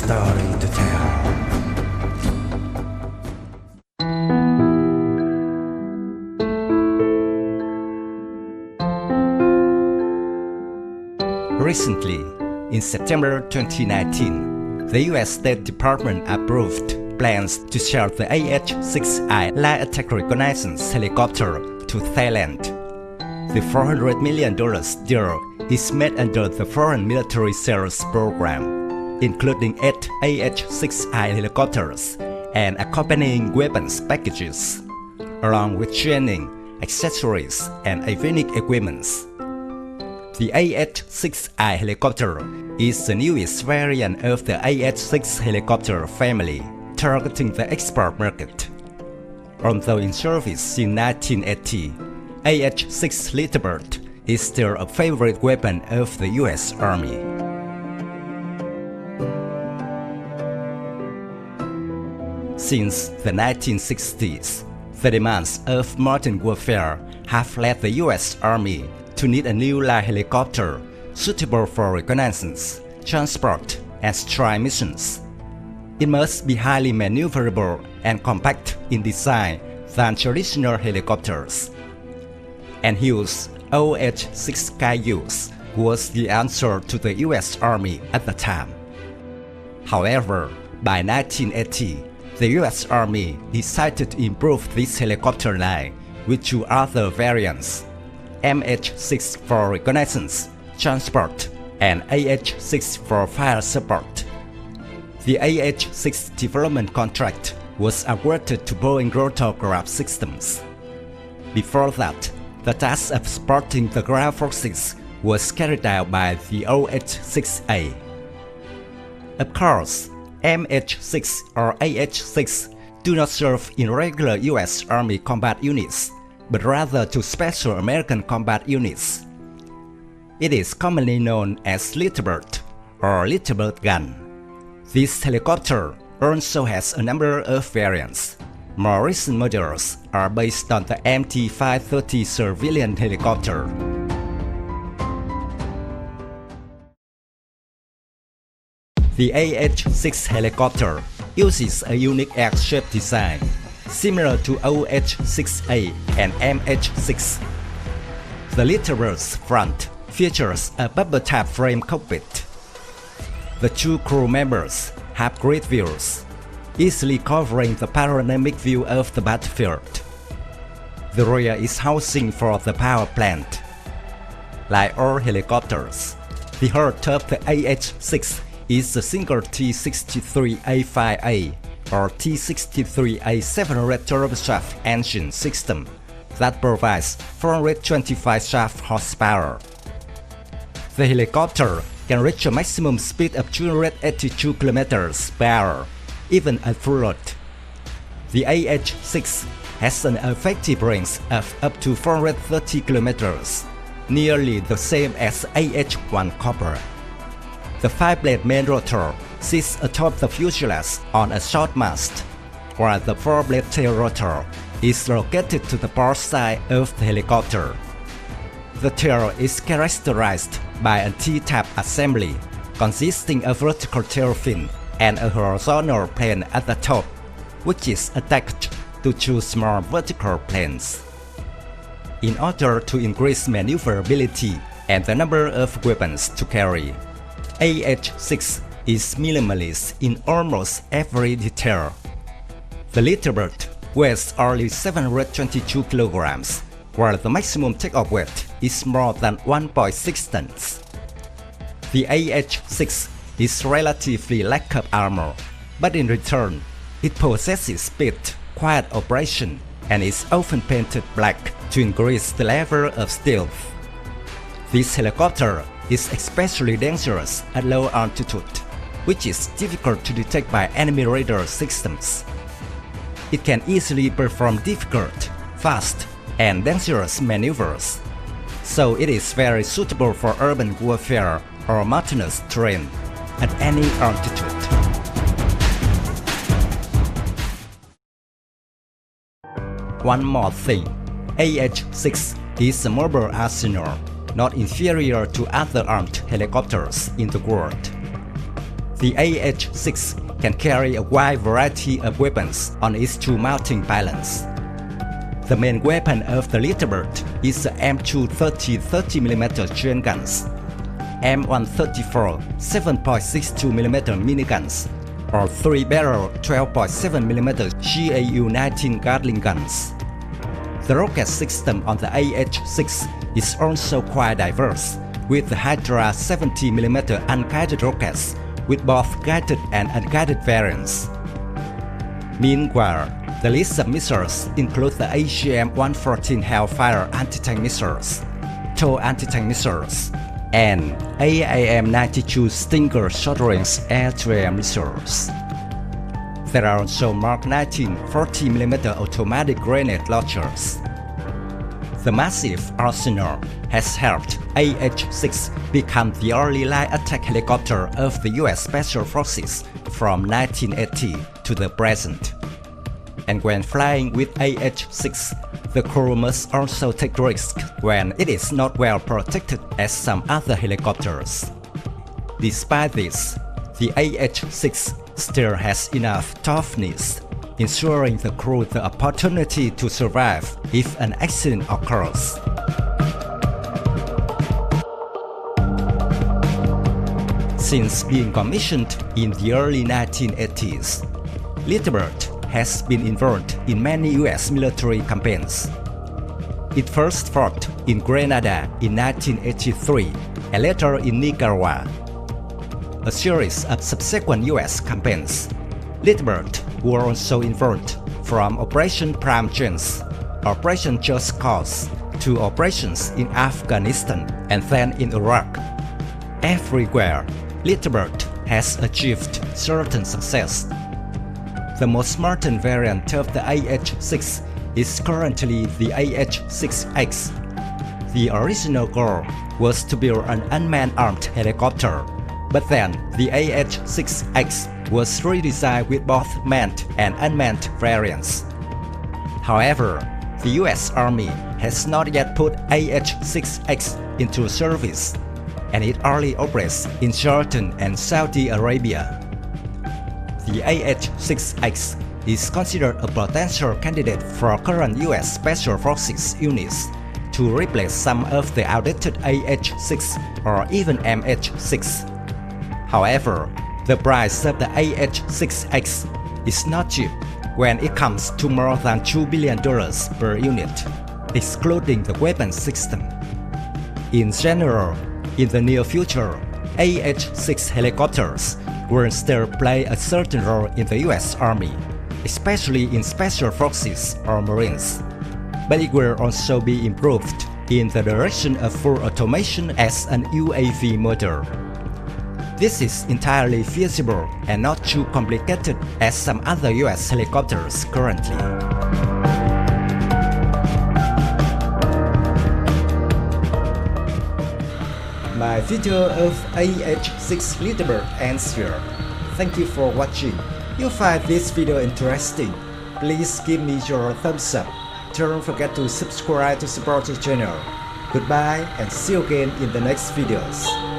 story to tell. Recently, in September 2019, the US State Department approved plans to share the AH-6I light attack reconnaissance helicopter to Thailand. The $400 million deal is made under the Foreign Military Sales Program, including 8 AH-6I helicopters and accompanying weapons packages, along with training, accessories, and avionic equipments. The AH-6I helicopter is the newest variant of the AH-6 helicopter family, targeting the export market. Although in service in 1980, AH-6 Littlebird is still a favorite weapon of the US Army. Since the 1960s, the demands of modern warfare have led the US Army to need a new light helicopter suitable for reconnaissance, transport, and strike missions. It must be highly maneuverable and compact in design than traditional helicopters. And Hughes' AH-6 Cayuse was the answer to the US Army at the time. However, by 1980, the US Army decided to improve this helicopter line with 2 other variants: MH-6 for reconnaissance, transport, and AH-6 for fire support. The AH-6 development contract was awarded to Boeing Rotorcraft Systems. Before that, the task of supporting the ground forces was carried out by the AH-6A. Of course, MH-6 or AH-6 do not serve in regular US Army combat units, but rather to special American combat units. It is commonly known as Littlebird or Littlebird gun. This helicopter also has a number of variants. More recent models are based on the MT-530 civilian helicopter. The AH-6 helicopter uses a unique egg-shaped design, similar to AH-6A and MH-6. The Littlebird's front features a bubble-top frame cockpit. The 2 crew members have great views, easily covering the panoramic view of the battlefield. The rear is housing for the power plant. Like all helicopters, the heart of the AH-6 is a single T-63A5A or T-63A700 turboshaft engine system that provides 425 shaft horsepower. The helicopter can reach a maximum speed of 282 km per hour, even at full load. The AH-6 has an effective range of up to 430 km, nearly the same as AH-1 Cobra. The 5-blade main rotor sits atop the fuselage on a short mast, while the 4-blade tail rotor is located to the port side of the helicopter. The tail is characterized by a T-tap assembly consisting of a vertical tail fin and a horizontal plane at the top, which is attached to 2 small vertical planes. In order to increase maneuverability and the number of weapons to carry, AH-6 is minimalist in almost every detail. The Littlebird weighs only 722 kg, while the maximum takeoff weight is more than 1.6 tons. The AH-6 is relatively lack of armor, but in return, it possesses speed, quiet operation, and is often painted black to increase the level of stealth. This helicopter is especially dangerous at low altitude, which is difficult to detect by enemy radar systems. It can easily perform difficult, fast, and dangerous maneuvers, so it is very suitable for urban warfare or mountainous terrain at any altitude. One more thing, AH-6 is a mobile arsenal, not inferior to other armed helicopters in the world. The AH-6 can carry a wide variety of weapons on its two mounting pylons. The main weapon of the little bird is the M2 30mm chain guns, M134 7.62mm miniguns, or 3-barrel 12.7mm GAU-19 Gatling guns. The rocket system on the AH-6 is also quite diverse, with the Hydra 70mm unguided rockets with both guided and unguided variants. Meanwhile, the list of missiles includes the AGM-114 Hellfire anti-tank missiles, TOW anti-tank missiles, and AIM-92 Stinger short-range air-to-air missiles. There are also Mark 19 40mm automatic grenade launchers. The massive arsenal has helped AH-6 become the early light attack helicopter of the US Special Forces from 1980 to the present. And when flying with AH-6, the crew must also take risks when it is not well protected as some other helicopters. Despite this, the AH-6 still has enough toughness, ensuring the crew the opportunity to survive if an accident occurs. Since being commissioned in the early 1980s, Little Bird has been involved in many US military campaigns. It first fought in Grenada in 1983 and later in Nicaragua. A series of subsequent US campaigns, Little Bird were also involved from Operation Prime Chance, Operation Just Cause, to operations in Afghanistan and then in Iraq. Everywhere, Little Bird has achieved certain success. The most modern variant of the AH-6 is currently the AH-6X. The original goal was to build an unmanned armed helicopter, but then the AH-6X was redesigned with both manned and unmanned variants. However, the US Army has not yet put AH-6X into service, and it only operates in Jordan and Saudi Arabia. The AH-6X is considered a potential candidate for current US Special Forces units to replace some of the outdated AH-6 or even MH-6. However, the price of the AH-6X is not cheap when it comes to more than $2 billion per unit, excluding the weapon system. In general, in the near future, AH-6 helicopters will still play a certain role in the US Army, especially in Special Forces or Marines. But it will also be improved in the direction of full automation as an UAV model. This is entirely feasible and not too complicated as some other US helicopters currently. My video of AH-6 Little Bird ends here. Thank you for watching. If you find this video interesting, please give me your thumbs up. Don't forget to subscribe to support the channel. Goodbye and see you again in the next videos.